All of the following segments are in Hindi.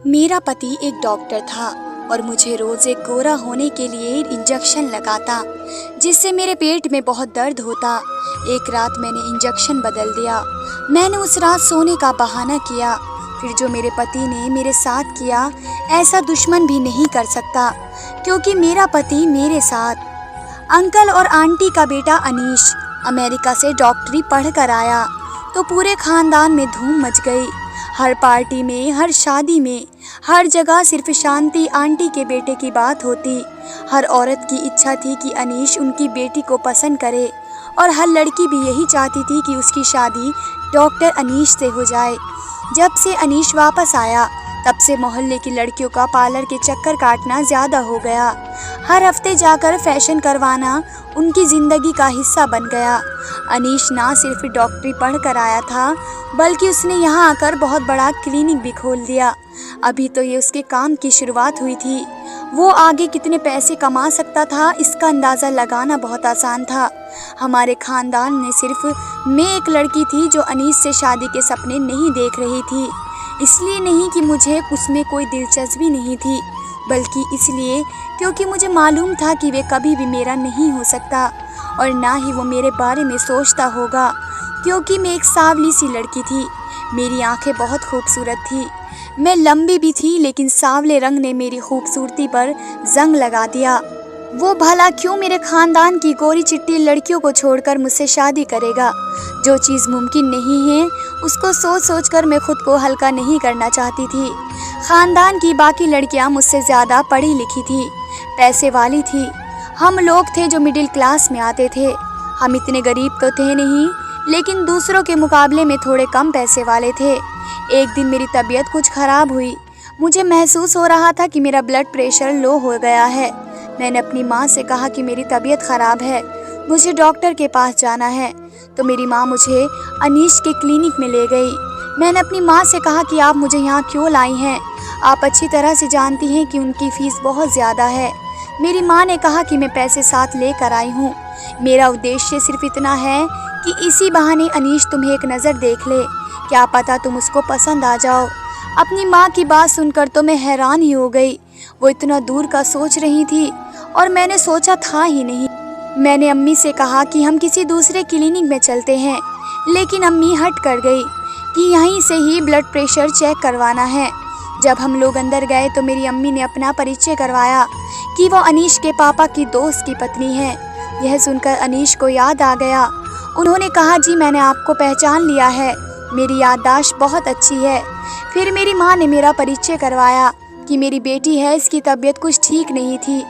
मेरा पति एक डॉक्टर था और मुझे रोज एक गोरा होने के लिए इंजेक्शन लगाता, जिससे मेरे पेट में बहुत दर्द होता। एक रात मैंने इंजेक्शन बदल दिया। मैंने उस रात सोने का बहाना किया। फिर जो मेरे पति ने मेरे साथ किया, ऐसा दुश्मन भी नहीं कर सकता, क्योंकि मेरा पति मेरे साथ। अंकल और आंटी का बेटा अनीश अमेरिका से डॉक्टरी पढ़ कर आया तो पूरे खानदान में धूम मच गई। हर पार्टी में, हर शादी में, हर जगह सिर्फ शांति आंटी के बेटे की बात होती। हर औरत की इच्छा थी कि अनीश उनकी बेटी को पसंद करे और हर लड़की भी यही चाहती थी कि उसकी शादी डॉक्टर अनीश से हो जाए। जब से अनीश वापस आया, तब से मोहल्ले की लड़कियों का पार्लर के चक्कर काटना ज़्यादा हो गया। हर हफ्ते जाकर फैशन करवाना उनकी ज़िंदगी का हिस्सा बन गया। अनीश ना सिर्फ डॉक्टरी पढ़ कर आया था, बल्कि उसने यहाँ आकर बहुत बड़ा क्लिनिक भी खोल दिया। अभी तो ये उसके काम की शुरुआत हुई थी। वो आगे कितने पैसे कमा सकता था, इसका अंदाज़ा लगाना बहुत आसान था। हमारे खानदान में सिर्फ मैं एक लड़की थी जो अनीश से शादी के सपने नहीं देख रही थी। इसलिए नहीं कि मुझे उसमें कोई दिलचस्पी नहीं थी, बल्कि इसलिए क्योंकि मुझे मालूम था कि वे कभी भी मेरा नहीं हो सकता और ना ही वो मेरे बारे में सोचता होगा, क्योंकि मैं एक सांवली सी लड़की थी। मेरी आंखें बहुत खूबसूरत थी। मैं लंबी भी थी, लेकिन सांवले रंग ने मेरी खूबसूरती पर जंग लगा दिया। वो भला क्यों मेरे खानदान की गोरी चिट्टी लड़कियों को छोड़कर मुझसे शादी करेगा। जो चीज़ मुमकिन नहीं है, उसको सोच सोच कर मैं खुद को हल्का नहीं करना चाहती थी। खानदान की बाकी लड़कियां मुझसे ज़्यादा पढ़ी लिखी थी, पैसे वाली थी। हम लोग थे जो मिडिल क्लास में आते थे। हम इतने गरीब तो थे नहीं, लेकिन दूसरों के मुकाबले में थोड़े कम पैसे वाले थे। एक दिन मेरी तबीयत कुछ ख़राब हुई। मुझे महसूस हो रहा था कि मेरा ब्लड प्रेशर लो हो गया है। मैंने अपनी माँ से कहा कि मेरी तबीयत ख़राब है, मुझे डॉक्टर के पास जाना है। तो मेरी माँ मुझे अनीश के क्लिनिक में ले गई। मैंने अपनी माँ से कहा कि आप मुझे यहाँ क्यों लाई हैं? आप अच्छी तरह से जानती हैं कि उनकी फ़ीस बहुत ज़्यादा है। मेरी माँ ने कहा कि मैं पैसे साथ लेकर आई हूँ। मेरा उद्देश्य सिर्फ इतना है कि इसी बहाने अनीश तुम्हें एक नज़र देख ले। क्या पता तुम उसको पसंद आ जाओ। अपनी माँ की बात सुनकर तो मैं हैरान ही हो गई। वो इतना दूर का सोच रही थी और मैंने सोचा था ही नहीं। मैंने अम्मी से कहा कि हम किसी दूसरे क्लिनिक में चलते हैं, लेकिन अम्मी हट कर गई कि यहीं से ही ब्लड प्रेशर चेक करवाना है। जब हम लोग अंदर गए तो मेरी अम्मी ने अपना परिचय करवाया कि वो अनीश के पापा की दोस्त की पत्नी है। यह सुनकर अनीश को याद आ गया। उन्होंने कहा, जी मैंने आपको पहचान लिया है, मेरी याददाश्त बहुत अच्छी है। फिर मेरी माँ ने मेरा परिचय करवाया कि मेरी बेटी है, इसकी तबीयत कुछ ठीक नहीं थी।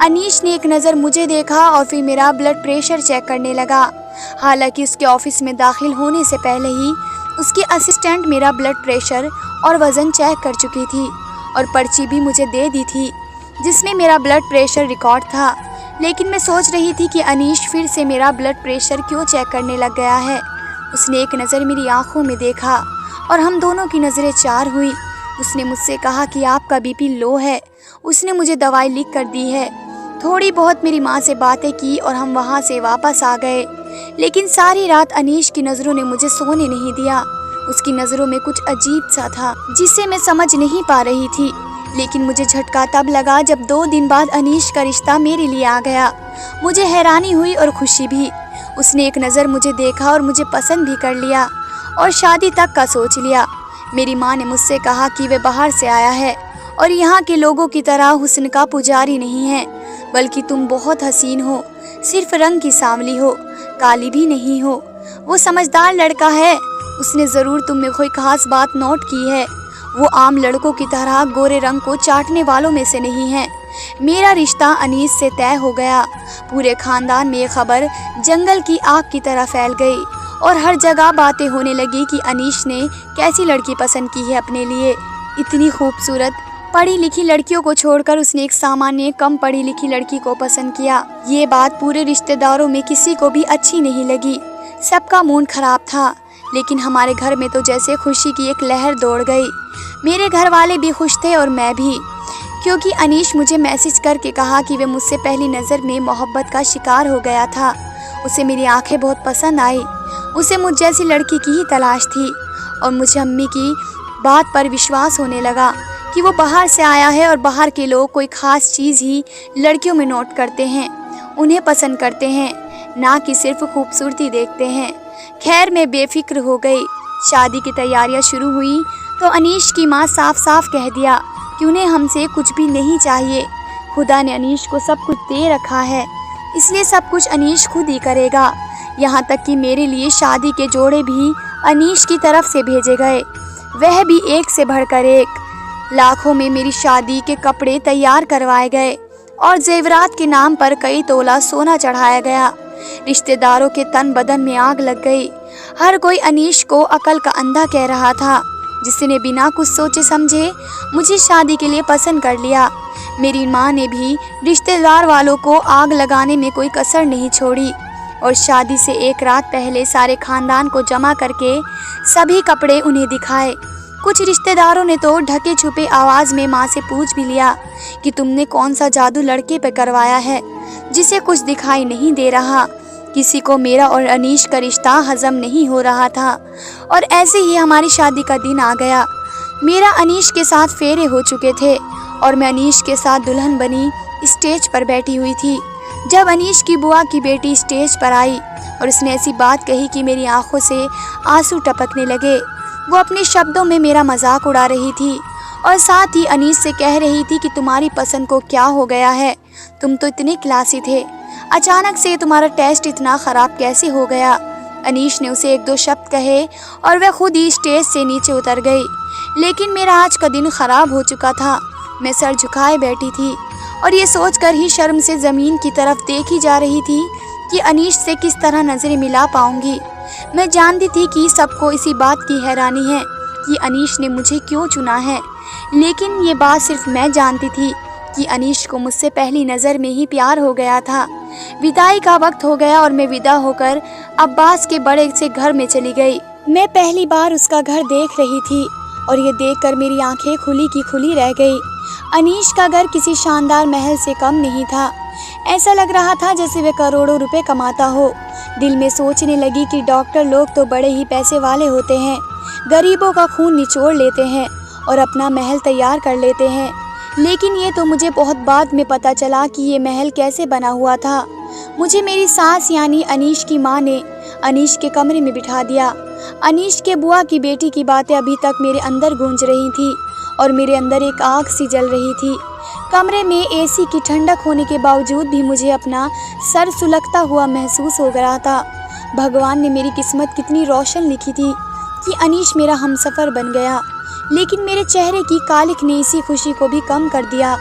अनीश ने एक नज़र मुझे देखा और फिर मेरा ब्लड प्रेशर चेक करने लगा। हालांकि उसके ऑफिस में दाखिल होने से पहले ही उसकी असिस्टेंट मेरा ब्लड प्रेशर और वज़न चेक कर चुकी थी और पर्ची भी मुझे दे दी थी, जिसमें मेरा ब्लड प्रेशर रिकॉर्ड था। लेकिन मैं सोच रही थी कि अनीश फिर से मेरा ब्लड प्रेशर क्यों चेक करने लग गया है। उसने एक नज़र मेरी आंखों में देखा और हम दोनों की नज़रें चार हुई। उसने मुझसे कहा कि आपका बीपी लो है। उसने मुझे दवाई लिख कर दी है। थोड़ी बहुत मेरी माँ से बातें की और हम वहाँ से वापस आ गए। लेकिन सारी रात अनीश की नज़रों ने मुझे सोने नहीं दिया। उसकी नज़रों में कुछ अजीब सा था, जिसे मैं समझ नहीं पा रही थी। लेकिन मुझे झटका तब लगा जब 2 दिन बाद अनीश का रिश्ता मेरे लिए आ गया। मुझे हैरानी हुई और खुशी भी। उसने एक नज़र मुझे देखा और मुझे पसंद भी कर लिया और शादी तक का सोच लिया। मेरी माँ ने मुझसे कहा कि वे बाहर से आया है और यहाँ के लोगों की तरह हुस्न का पुजारी नहीं है, बल्कि तुम बहुत हसीन हो, सिर्फ रंग की सांवली हो, काली भी नहीं हो। वो समझदार लड़का है, उसने ज़रूर तुम में कोई खास बात नोट की है। वो आम लड़कों की तरह गोरे रंग को चाटने वालों में से नहीं है। मेरा रिश्ता अनीस से तय हो गया। पूरे खानदान में ये खबर जंगल की आग की तरह फैल गई और हर जगह बातें होने लगी कि अनीश ने कैसी लड़की पसंद की है अपने लिए। इतनी खूबसूरत पढ़ी लिखी लड़कियों को छोड़कर उसने एक सामान्य कम पढ़ी लिखी लड़की को पसंद किया। ये बात पूरे रिश्तेदारों में किसी को भी अच्छी नहीं लगी। सबका मूड खराब था, लेकिन हमारे घर में तो जैसे खुशी की एक लहर दौड़ गई। मेरे घर वाले भी खुश थे और मैं भी, क्योंकि अनीश मुझे मैसेज करके कहा कि वे मुझसे पहली नज़र में मोहब्बत का शिकार हो गया था। उसे मेरी आंखें बहुत पसंद आई। उसे मुझ जैसी लड़की की ही तलाश थी और मुझे अम्मी की बात पर विश्वास होने लगा कि वो बाहर से आया है और बाहर के लोग कोई ख़ास चीज़ ही लड़कियों में नोट करते हैं, उन्हें पसंद करते हैं, ना कि सिर्फ खूबसूरती देखते हैं। खैर मैं बेफिक्र हो गई। शादी की तैयारियां शुरू हुई तो अनीश की माँ साफ साफ कह दिया कि उन्हें हमसे कुछ भी नहीं चाहिए। खुदा ने अनीश को सब कुछ दे रखा है, इसलिए सब कुछ अनीश खुद ही करेगा। यहाँ तक कि मेरे लिए शादी के जोड़े भी अनीश की तरफ से भेजे गए, वह भी एक से बढ़कर एक। लाखों में मेरी शादी के कपड़े तैयार करवाए गए और जेवरात के नाम पर कई तोला सोना चढ़ाया गया। रिश्तेदारों के तन बदन में आग लग गई। हर कोई अनीश को अकल का अंधा कह रहा था, जिसने बिना कुछ सोचे समझे मुझे शादी के लिए पसंद कर लिया। मेरी माँ ने भी रिश्तेदार वालों को आग लगाने में कोई कसर नहीं छोड़ी और शादी से एक रात पहले सारे खानदान को जमा करके सभी कपड़े उन्हें दिखाए। कुछ रिश्तेदारों ने तो ढके छुपे आवाज़ में माँ से पूछ भी लिया कि तुमने कौन सा जादू लड़के पे करवाया है जिसे कुछ दिखाई नहीं दे रहा। किसी को मेरा और अनीश का रिश्ता हजम नहीं हो रहा था और ऐसे ही हमारी शादी का दिन आ गया। मेरा अनीश के साथ फेरे हो चुके थे और मैं अनीश के साथ दुल्हन बनी स्टेज पर बैठी हुई थी जब अनीश की बुआ की बेटी स्टेज पर आई और उसने ऐसी बात कही कि मेरी आंखों से आंसू टपकने लगे। वो अपने शब्दों में मेरा मजाक उड़ा रही थी और साथ ही अनीश से कह रही थी कि तुम्हारी पसंद को क्या हो गया है, तुम तो इतने क्लासी थे, अचानक से तुम्हारा टेस्ट इतना ख़राब कैसे हो गया। अनीश ने उसे एक दो शब्द कहे और वह खुद ही स्टेज से नीचे उतर गई। लेकिन मेरा आज का दिन ख़राब हो चुका था। मैं सर झुकाए बैठी थी और ये सोचकर ही शर्म से ज़मीन की तरफ देखी जा रही थी कि अनीश से किस तरह नज़रें मिला पाऊंगी। मैं जानती थी कि सबको इसी बात की हैरानी है कि अनीश ने मुझे क्यों चुना है, लेकिन ये बात सिर्फ मैं जानती थी कि अनीश को मुझसे पहली नज़र में ही प्यार हो गया था। विदाई का वक्त हो गया और मैं विदा होकर अब्बास के बड़े से घर में चली गई। मैं पहली बार उसका घर देख रही थी और ये देखकर मेरी आंखें खुली की खुली रह गई। अनीश का घर किसी शानदार महल से कम नहीं था। ऐसा लग रहा था जैसे वह करोड़ों रुपए कमाता हो। दिल में सोचने लगी कि डॉक्टर लोग तो बड़े ही पैसे वाले होते हैं, गरीबों का खून निचोड़ लेते हैं और अपना महल तैयार कर लेते हैं। लेकिन ये तो मुझे बहुत बाद में पता चला कि ये महल कैसे बना हुआ था। मुझे मेरी सास यानी अनीश की माँ ने अनीश के कमरे में बिठा दिया। अनीश के बुआ की बेटी की बातें अभी तक मेरे अंदर गूंज रही थी और मेरे अंदर एक आग सी जल रही थी। कमरे में एसी की ठंडक होने के बावजूद भी मुझे अपना सर सुलगता हुआ महसूस हो रहा था। भगवान ने मेरी किस्मत कितनी रोशन लिखी थी कि अनीश मेरा हमसफ़र बन गया, लेकिन मेरे चेहरे की कालिक ने इसी खुशी को भी कम कर दिया।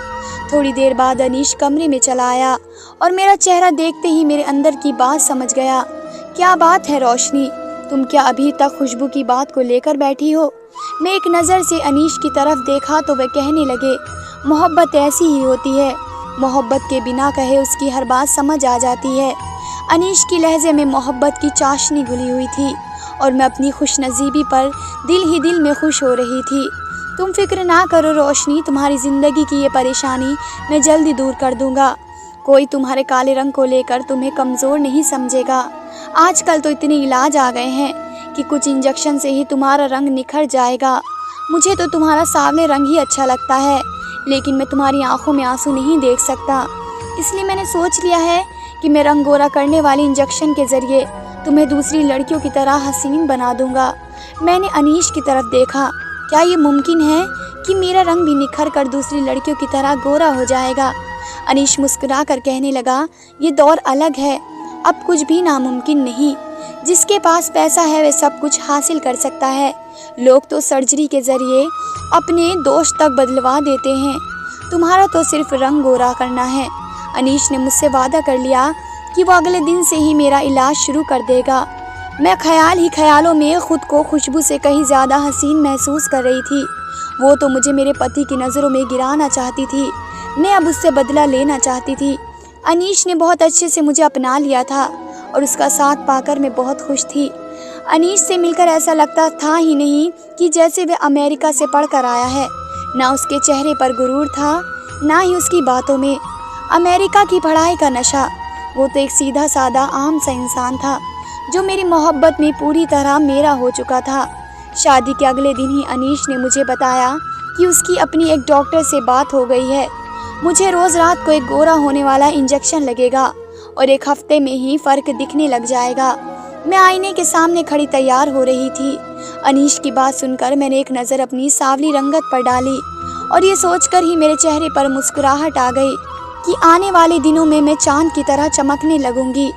थोड़ी देर बाद अनीश कमरे में चला आया और मेरा चेहरा देखते ही मेरे अंदर की बात समझ गया। क्या बात है रोशनी, तुम क्या अभी तक खुशबू की बात को लेकर बैठी हो? मैं एक नज़र से अनीश की तरफ देखा तो वह कहने लगे, मोहब्बत ऐसी ही होती है, मोहब्बत के बिना कहे उसकी हर बात समझ आ जाती है। अनीश की लहजे में मोहब्बत की चाशनी घुली हुई थी और मैं अपनी खुशनसीबी पर दिल ही दिल में खुश हो रही थी। तुम फिक्र ना करो रोशनी, तुम्हारी ज़िंदगी की ये परेशानी मैं जल्दी दूर कर दूंगा। कोई तुम्हारे काले रंग को लेकर तुम्हें कमज़ोर नहीं समझेगा। आजकल तो इतने इलाज आ गए हैं कि कुछ इंजेक्शन से ही तुम्हारा रंग निखर जाएगा। मुझे तो तुम्हारा सावले रंग ही अच्छा लगता है, लेकिन मैं तुम्हारी आंखों में आंसू नहीं देख सकता। इसलिए मैंने सोच लिया है कि मैं रंग गोरा करने वाली इंजेक्शन के ज़रिए तुम्हें दूसरी लड़कियों की तरह हसीन बना दूंगा। मैंने अनीश की तरफ देखा, क्या ये मुमकिन है कि मेरा रंग भी निखर कर दूसरी लड़कियों की तरह गोरा हो जाएगा? अनीश मुस्कुरा कर कहने लगा, ये दौर अलग है, अब कुछ भी नामुमकिन नहीं। जिसके पास पैसा है वह सब कुछ हासिल कर सकता है। लोग तो सर्जरी के ज़रिए अपने दोष तक बदलवा देते हैं, तुम्हारा तो सिर्फ रंग गोरा करना है। अनीश ने मुझसे वादा कर लिया कि वो अगले दिन से ही मेरा इलाज शुरू कर देगा। मैं ख्याल ही ख्यालों में ख़ुद को खुशबू से कहीं ज़्यादा हसीन महसूस कर रही थी। वो तो मुझे मेरे पति की नज़रों में गिराना चाहती थी, मैं अब उससे बदला लेना चाहती थी। अनीश ने बहुत अच्छे से मुझे अपना लिया था और उसका साथ पाकर मैं बहुत खुश थी। अनीश से मिलकर ऐसा लगता था ही नहीं कि जैसे वह अमेरिका से पढ़कर आया है। ना उसके चेहरे पर गुरूर था, ना ही उसकी बातों में अमेरिका की पढ़ाई का नशा। वो तो एक सीधा साधा आम सा इंसान था जो मेरी मोहब्बत में पूरी तरह मेरा हो चुका था। शादी के अगले दिन ही अनीश ने मुझे बताया कि उसकी अपनी एक डॉक्टर से बात हो गई है। मुझे रोज़ रात को एक गोरा होने वाला इंजेक्शन लगेगा और एक हफ्ते में ही फ़र्क दिखने लग जाएगा। मैं आईने के सामने खड़ी तैयार हो रही थी। अनीश की बात सुनकर मैंने एक नज़र अपनी सांवली रंगत पर डाली और ये सोचकर ही मेरे चेहरे पर मुस्कुराहट आ गई कि आने वाले दिनों में मैं चांद की तरह चमकने लगूंगी।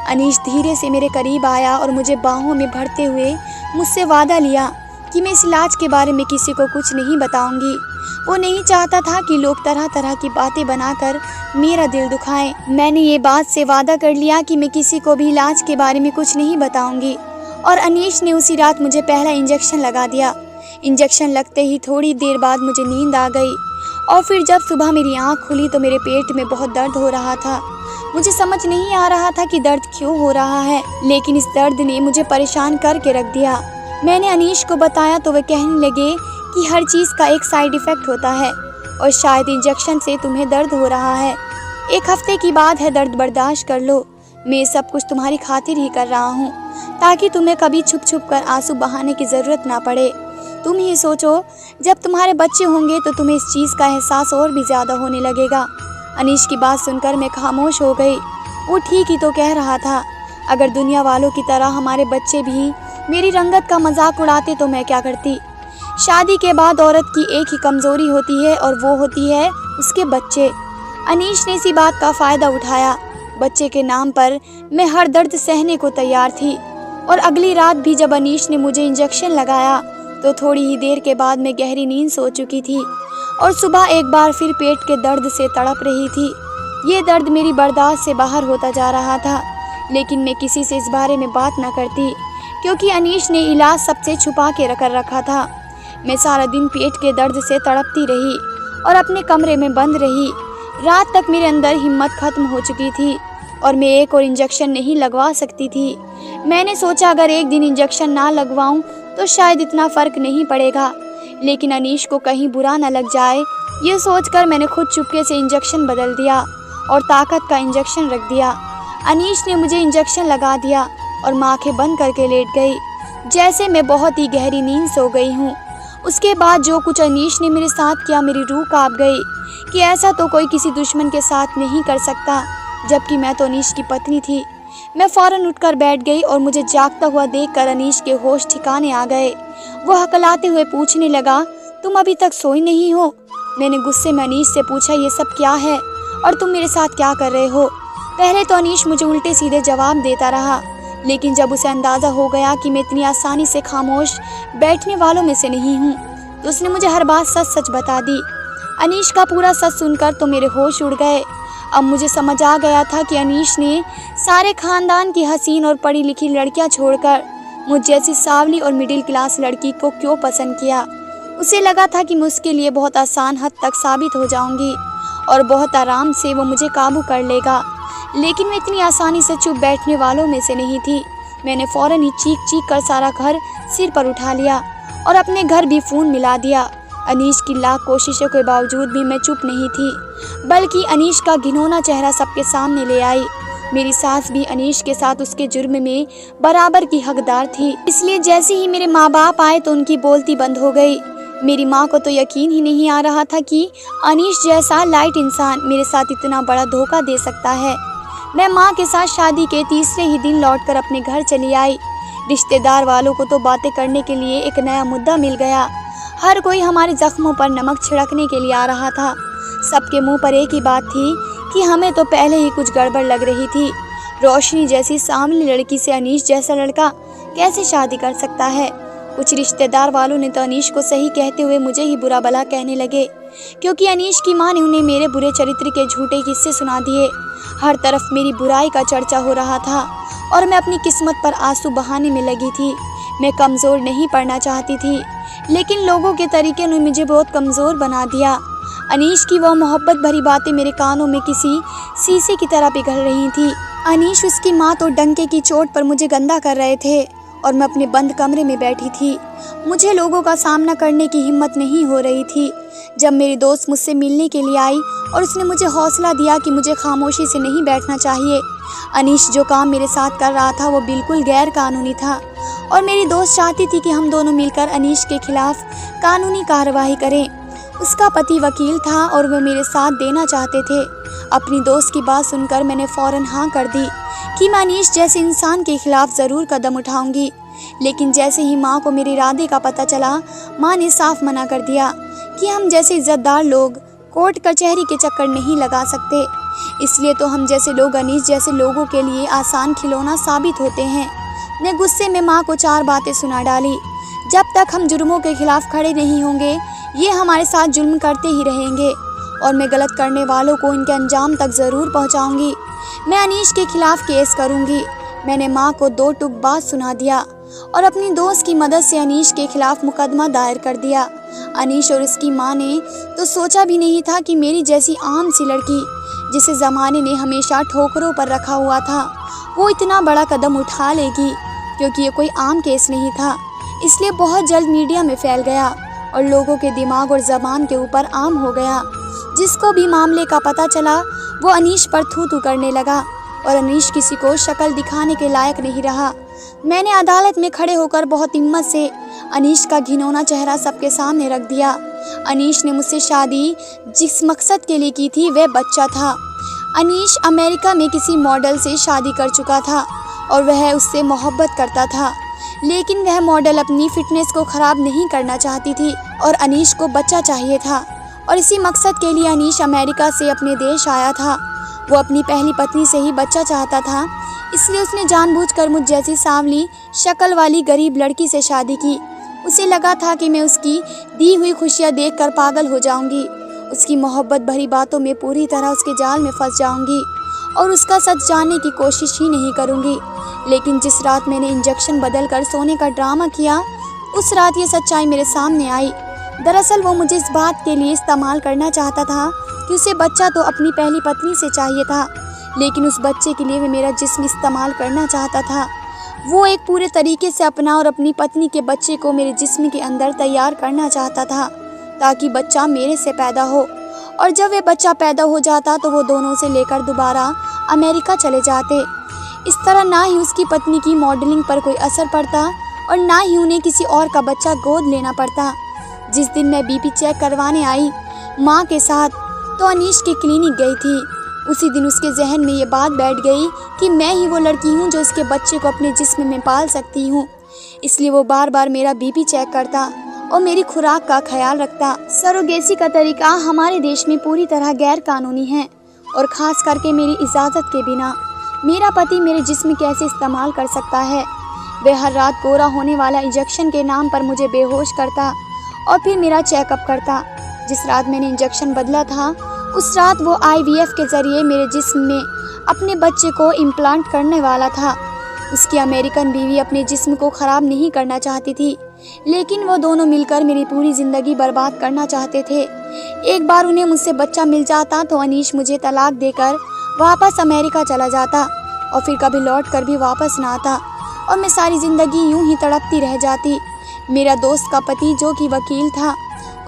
अनीश धीरे से मेरे करीब आया और मुझे बाहों में भरते हुए मुझसे वादा लिया कि मैं इस इलाज के बारे में किसी को कुछ नहीं बताऊंगी। वो नहीं चाहता था कि लोग तरह तरह की बातें बनाकर मेरा दिल दुखाएं। मैंने ये बात से वादा कर लिया कि मैं किसी को भी इलाज के बारे में कुछ नहीं बताऊंगी और अनीश ने उसी रात मुझे पहला इंजेक्शन लगा दिया। इंजेक्शन लगते ही थोड़ी देर बाद मुझे नींद आ गई और फिर जब सुबह मेरी आँख खुली तो मेरे पेट में बहुत दर्द हो रहा था। मुझे समझ नहीं आ रहा था कि दर्द क्यों हो रहा है, लेकिन इस दर्द ने मुझे परेशान करके रख दिया। मैंने अनीश को बताया तो वे कहने लगे कि हर चीज़ का एक साइड इफ़ेक्ट होता है और शायद इंजेक्शन से तुम्हें दर्द हो रहा है। 1 हफ्ते की बात है, दर्द बर्दाश्त कर लो। मैं सब कुछ तुम्हारी खातिर ही कर रहा हूँ ताकि तुम्हें कभी छुप छुप कर आंसू बहाने की ज़रूरत ना पड़े। तुम ही सोचो, जब तुम्हारे बच्चे होंगे तो तुम्हें इस चीज़ का एहसास और भी ज़्यादा होने लगेगा। अनीश की बात सुनकर मैं खामोश हो गई। वो ठीक ही तो कह रहा था। अगर दुनिया वालों की तरह हमारे बच्चे भी मेरी रंगत का मजाक उड़ाते तो मैं क्या करती। शादी के बाद औरत की एक ही कमज़ोरी होती है और वो होती है उसके बच्चे। अनीश ने इसी बात का फ़ायदा उठाया। बच्चे के नाम पर मैं हर दर्द सहने को तैयार थी और अगली रात भी जब अनीश ने मुझे इंजेक्शन लगाया तो थोड़ी ही देर के बाद मैं गहरी नींद सो चुकी थी और सुबह एक बार फिर पेट के दर्द से तड़प रही थी। ये दर्द मेरी बर्दाश्त से बाहर होता जा रहा था, लेकिन मैं किसी से इस बारे में बात न करती क्योंकि अनीश ने इलाज सबसे छुपा के रखा था। मैं सारा दिन पेट के दर्द से तड़पती रही और अपने कमरे में बंद रही। रात तक मेरे अंदर हिम्मत खत्म हो चुकी थी और मैं एक और इंजेक्शन नहीं लगवा सकती थी। मैंने सोचा अगर एक दिन इंजेक्शन ना लगवाऊं तो शायद इतना फ़र्क नहीं पड़ेगा, लेकिन अनीश को कहीं बुरा न लग जाए ये सोचकर मैंने खुद चुपके से इंजेक्शन बदल दिया और ताकत का इंजेक्शन रख दिया। अनीश ने मुझे इंजेक्शन लगा दिया और मैं आँखें बंद करके लेट गई, जैसे मैं बहुत ही गहरी नींद सो गई हूँ। उसके बाद जो कुछ अनीश ने मेरे साथ किया, मेरी रूह कांप गई कि ऐसा तो कोई किसी दुश्मन के साथ नहीं कर सकता, जबकि मैं तो अनीश की पत्नी थी। मैं फ़ौरन उठकर बैठ गई और मुझे जागता हुआ देखकर अनीश के होश ठिकाने आ गए। वो हकलाते हुए पूछने लगा, तुम अभी तक सोई नहीं हो? मैंने गुस्से में अनीश से पूछा, ये सब क्या है और तुम मेरे साथ क्या कर रहे हो? पहले तो अनीश मुझे उल्टे सीधे जवाब देता रहा, लेकिन जब उसे अंदाज़ा हो गया कि मैं इतनी आसानी से खामोश बैठने वालों में से नहीं हूँ तो उसने मुझे हर बात सच सच बता दी। अनीश का पूरा सच सुनकर तो मेरे होश उड़ गए। अब मुझे समझ आ गया था कि अनीश ने सारे ख़ानदान की हसीन और पढ़ी लिखी लड़कियां छोड़कर मुझ जैसी सावली और मिडिल क्लास लड़की को क्यों पसंद किया। उसे लगा था कि मैं उसके लिए बहुत आसान हद तक साबित हो जाऊंगी और बहुत आराम से वो मुझे काबू कर लेगा, लेकिन मैं इतनी आसानी से चुप बैठने वालों में से नहीं थी। मैंने फ़ौरन ही चीख चीख कर सारा घर सिर पर उठा लिया और अपने घर भी फ़ोन मिला दिया। अनीश की लाख कोशिशों के बावजूद भी मैं चुप नहीं थी, बल्कि अनीश का घिनौना चेहरा सबके सामने ले आई। मेरी सास भी अनीश के साथ उसके जुर्म में बराबर की हकदार थी, इसलिए जैसे ही मेरे माँ बाप आए तो उनकी बोलती बंद हो गई। मेरी माँ को तो यकीन ही नहीं आ रहा था कि अनीश जैसा लाइट इंसान मेरे साथ इतना बड़ा धोखा दे सकता है। मैं माँ के साथ शादी के तीसरे ही दिन लौटकर अपने घर चली आई। रिश्तेदार वालों को तो बातें करने के लिए एक नया मुद्दा मिल गया। हर कोई हमारे जख्मों पर नमक छिड़कने के लिए आ रहा था। सबके मुंह पर एक ही बात थी कि हमें तो पहले ही कुछ गड़बड़ लग रही थी। रोशनी जैसी सामने लड़की से अनीश जैसा लड़का कैसे शादी कर सकता है। कुछ रिश्तेदार वालों ने तो अनीश को सही कहते हुए मुझे ही बुरा भला कहने लगे, क्योंकि अनीश की माँ ने उन्हें मेरे बुरे चरित्र के झूठे किस्से सुना दिए। हर तरफ मेरी बुराई का चर्चा हो रहा था और मैं अपनी किस्मत पर आंसू बहाने में लगी थी। मैं कमज़ोर नहीं पड़ना चाहती थी, लेकिन लोगों के तरीके ने मुझे बहुत कमज़ोर बना दिया। अनीश की वह मोहब्बत भरी बातें मेरे कानों में किसी शीशे की तरह पिघल रही थी। अनीश, उसकी माँ तो डंके की चोट पर मुझे गंदा कर रहे थे और मैं अपने बंद कमरे में बैठी थी। मुझे लोगों का सामना करने की हिम्मत नहीं हो रही थी। जब मेरी दोस्त मुझसे मिलने के लिए आई और उसने मुझे हौसला दिया कि मुझे खामोशी से नहीं बैठना चाहिए। अनीश जो काम मेरे साथ कर रहा था वो बिल्कुल गैर कानूनी था और मेरी दोस्त चाहती थी कि हम दोनों मिलकर अनीश के खिलाफ कानूनी कार्रवाई करें। उसका पति वकील था और वह मेरे साथ देना चाहते थे। अपनी दोस्त की बात सुनकर मैंने फ़ौरन हाँ कर दी कि मैं अनीश जैसे इंसान के खिलाफ ज़रूर कदम उठाऊंगी। लेकिन जैसे ही माँ को मेरे इरादे का पता चला, माँ ने साफ मना कर दिया कि हम जैसे इज्जतदार लोग कोर्ट कचहरी के चक्कर नहीं लगा सकते। इसलिए तो हम जैसे लोग अनीश जैसे लोगों के लिए आसान खिलौना साबित होते हैं। मैं गुस्से में माँ को 4 बातें सुना डाली। जब तक हम जुर्मों के खिलाफ खड़े नहीं होंगे, ये हमारे साथ जुल्म करते ही रहेंगे और मैं गलत करने वालों को इनके अंजाम तक ज़रूर पहुँचाऊँगी। मैं अनीश के खिलाफ केस करूँगी। मैंने माँ को 2 टूक बात सुना दिया और अपनी दोस्त की मदद से अनीश के खिलाफ मुकदमा दायर कर दिया। अनीश और उसकी माँ ने तो सोचा भी नहीं था कि मेरी जैसी आम सी लड़की, जिसे ज़माने ने हमेशा ठोकरों पर रखा हुआ था, वो इतना बड़ा कदम उठा लेगी। क्योंकि ये कोई आम केस नहीं था, इसलिए बहुत जल्द मीडिया में फैल गया और लोगों के दिमाग और ज़बान के ऊपर आम हो गया। जिसको भी मामले का पता चला, वो अनीश पर थू थू करने लगा और अनीश किसी को शक्ल दिखाने के लायक नहीं रहा। मैंने अदालत में खड़े होकर बहुत हिम्मत से अनीश का घिनौना चेहरा सबके सामने रख दिया। अनीश ने मुझसे शादी जिस मकसद के लिए की थी, वह बच्चा था। अनीश अमेरिका में किसी मॉडल से शादी कर चुका था और वह उससे मोहब्बत करता था, लेकिन वह मॉडल अपनी फिटनेस को ख़राब नहीं करना चाहती थी और अनीश को बच्चा चाहिए था। और इसी मकसद के लिए अनीश अमेरिका से अपने देश आया था। वो अपनी पहली पत्नी से ही बच्चा चाहता था, इसलिए उसने जानबूझकर मुझ जैसी सांवली शक्ल वाली गरीब लड़की से शादी की। उसे लगा था कि मैं उसकी दी हुई खुशियाँ देखकर पागल हो जाऊंगी, उसकी मोहब्बत भरी बातों में पूरी तरह उसके जाल में फंस जाऊंगी और उसका सच जानने की कोशिश ही नहीं करूंगी। लेकिन जिस रात मैंने इंजेक्शन बदल कर सोने का ड्रामा किया, उस रात ये सच्चाई मेरे सामने आई। दरअसल वो मुझे इस बात के लिए इस्तेमाल करना चाहता था कि उसे बच्चा तो अपनी पहली पत्नी से चाहिए था, लेकिन उस बच्चे के लिए वो मेरा जिस्म इस्तेमाल करना चाहता था। वो एक पूरे तरीके से अपना और अपनी पत्नी के बच्चे को मेरे जिस्म के अंदर तैयार करना चाहता था, ताकि बच्चा मेरे से पैदा हो। और जब वह बच्चा पैदा हो जाता तो वो दोनों से लेकर दोबारा अमेरिका चले जाते। इस तरह ना ही उसकी पत्नी की मॉडलिंग पर कोई असर पड़ता और ना ही उन्हें किसी और का बच्चा गोद लेना पड़ता। जिस दिन मैं बीपी चेक करवाने आई माँ के साथ, तो अनीश की क्लिनिक गई थी, उसी दिन उसके जहन में ये बात बैठ गई कि मैं ही वो लड़की हूँ जो इसके बच्चे को अपने जिस्म में पाल सकती हूँ। इसलिए वो बार बार मेरा बीपी चेक करता और मेरी खुराक का ख्याल रखता। सरोगेसी का तरीका हमारे देश में पूरी तरह गैर कानूनी है और ख़ास करके मेरी इजाज़त के बिना मेरा पति मेरे जिस्म कैसे इस्तेमाल कर सकता है। वह हर रात गोरा होने वाला इंजेक्शन के नाम पर मुझे बेहोश करता और फिर मेरा चेकअप करता। जिस रात मैंने इंजेक्शन बदला था, उस रात वो IVF के ज़रिए मेरे जिस्म में अपने बच्चे को इम्प्लांट करने वाला था। उसकी अमेरिकन बीवी अपने जिस्म को ख़राब नहीं करना चाहती थी, लेकिन वो दोनों मिलकर मेरी पूरी ज़िंदगी बर्बाद करना चाहते थे। एक बार उन्हें मुझसे बच्चा मिल जाता तो अनीश मुझे तलाक देकर वापस अमेरिका चला जाता और फिर कभी लौट कर भी वापस ना आता और मैं सारी ज़िंदगी यूं ही तड़पती रह जाती। मेरा दोस्त का पति जो कि वकील था,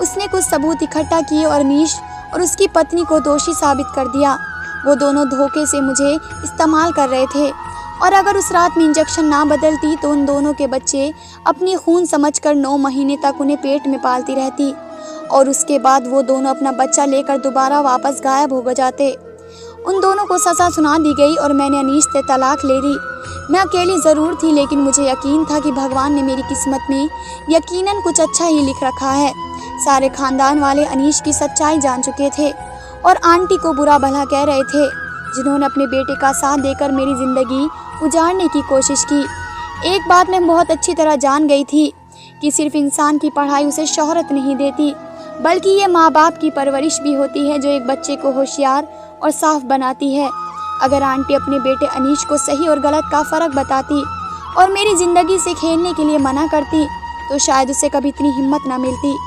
उसने कुछ सबूत इकट्ठा किए और अनीश और उसकी पत्नी को दोषी साबित कर दिया। वो दोनों धोखे से मुझे इस्तेमाल कर रहे थे और अगर उस रात में इंजेक्शन ना बदलती तो उन दोनों के बच्चे अपनी खून समझकर 9 महीने तक उन्हें पेट में पालती रहती और उसके बाद वो दोनों अपना बच्चा लेकर दोबारा वापस गायब हो जाते। उन दोनों को सज़ा सुना दी गई और मैंने अनीश से तलाक ले ली। मैं अकेली ज़रूर थी, लेकिन मुझे यकीन था कि भगवान ने मेरी किस्मत में यकीनन कुछ अच्छा ही लिख रखा है। सारे ख़ानदान वाले अनीश की सच्चाई जान चुके थे और आंटी को बुरा भला कह रहे थे, जिन्होंने अपने बेटे का साथ देकर मेरी ज़िंदगी उजाड़ने की कोशिश की। एक बात मैं बहुत अच्छी तरह जान गई थी कि सिर्फ इंसान की पढ़ाई उसे शोहरत नहीं देती, बल्कि ये माँ बाप की परवरिश भी होती है जो एक बच्चे को होशियार और साफ बनाती है। अगर आंटी अपने बेटे अनीश को सही और गलत का फ़र्क बताती और मेरी ज़िंदगी से खेलने के लिए मना करती, तो शायद उसे कभी इतनी हिम्मत ना मिलती।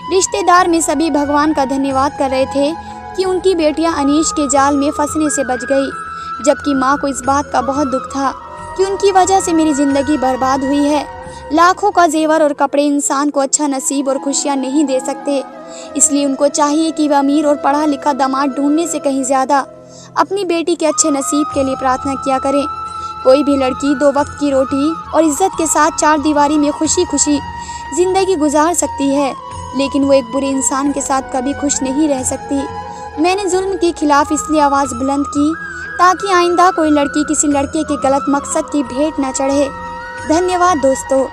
रिश्तेदार में सभी भगवान का धन्यवाद कर रहे थे कि उनकी बेटियां अनीश के जाल में फंसने से बच गई, जबकि माँ को इस बात का बहुत दुख था कि उनकी वजह से मेरी ज़िंदगी बर्बाद हुई है। लाखों का जेवर और कपड़े इंसान को अच्छा नसीब और खुशियाँ नहीं दे सकते, इसलिए उनको चाहिए कि वह अमीर और पढ़ा लिखा दामाद ढूंढने से कहीं ज़्यादा अपनी बेटी के अच्छे नसीब के लिए प्रार्थना किया करें। कोई भी लड़की 2 वक्त की रोटी और इज्जत के साथ 4 दीवारी में खुशी खुशी ज़िंदगी गुजार सकती है, लेकिन वो एक बुरे इंसान के साथ कभी खुश नहीं रह सकती। मैंने जुल्म के खिलाफ इसलिए आवाज़ बुलंद की ताकि आइंदा कोई लड़की किसी लड़के के गलत मकसद की भेंट न चढ़े। धन्यवाद दोस्तों।